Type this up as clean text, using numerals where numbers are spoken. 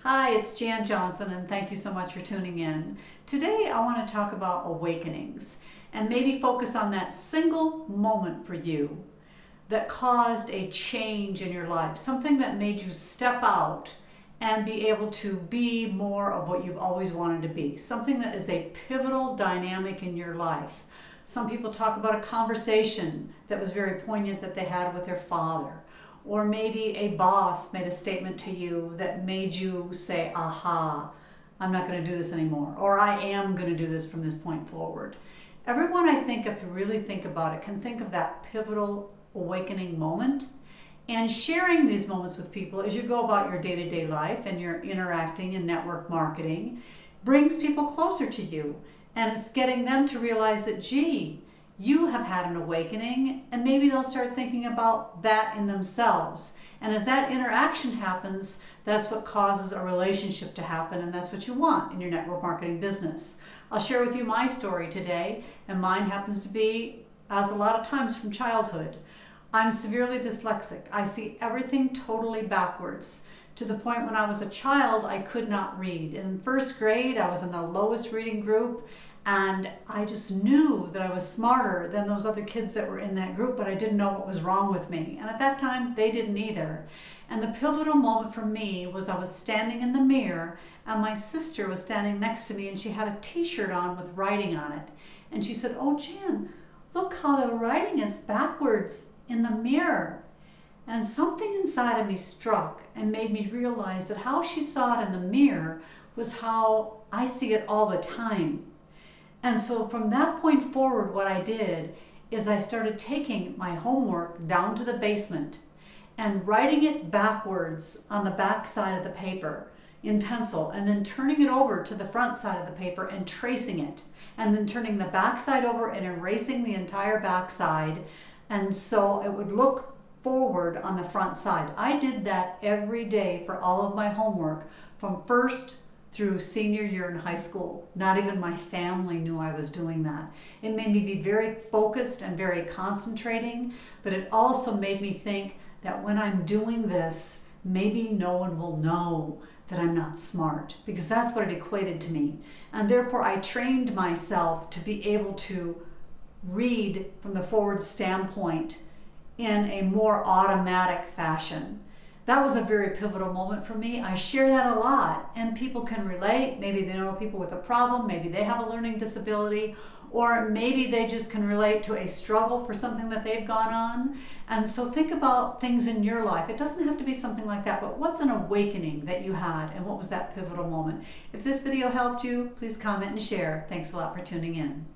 Hi, it's Jan Johnson, and thank you so much for tuning in. Today I want to talk about awakenings and maybe focus on that single moment for you that caused a change in your life, something that made you step out and be able to be more of what you've always wanted to be, something that is a pivotal dynamic in your life. Some people talk about a conversation that was very poignant that they had with their father. Or maybe a boss made a statement to you that made you say, aha, I'm not going to do this anymore. Or I am going to do this from this point forward. Everyone, I think, if you really think about it, can think of that pivotal awakening moment. And sharing these moments with people as you go about your day-to-day life and you're interacting in network marketing brings people closer to you. And it's getting them to realize that, gee, you have had an awakening, and maybe they'll start thinking about that in themselves. And as that interaction happens, that's what causes a relationship to happen, and that's what you want in your network marketing business. I'll share with you my story today, and mine happens to be, as a lot of times, from childhood. I'm severely dyslexic. I see everything totally backwards. To the point when I was a child, I could not read. In first grade, I was in the lowest reading group, and I just knew that I was smarter than those other kids that were in that group, but I didn't know what was wrong with me. And at that time, they didn't either. And the pivotal moment for me was I was standing in the mirror, and my sister was standing next to me, and she had a t-shirt on with writing on it. And she said, "Oh, Jan, look how the writing is backwards in the mirror." And something inside of me struck and made me realize that how she saw it in the mirror was how I see it all the time. And so from that point forward, what I did is I started taking my homework down to the basement and writing it backwards on the back side of the paper in pencil, and then turning it over to the front side of the paper and tracing it, and then turning the back side over and erasing the entire back side, and so it would look forward on the front side. I did that every day for all of my homework from first through senior year in high school. Not even my family knew I was doing that. It made me be very focused and very concentrating, but it also made me think that when I'm doing this, maybe no one will know that I'm not smart, because that's what it equated to me. And therefore I trained myself to be able to read from the forward standpoint in a more automatic fashion. That was a very pivotal moment for me. I share that a lot, and people can relate. Maybe they know people with a problem, maybe they have a learning disability, or maybe they just can relate to a struggle for something that they've gone on. And so think about things in your life. It doesn't have to be something like that, but what's an awakening that you had, and what was that pivotal moment? If this video helped you, please comment and share. Thanks a lot for tuning in.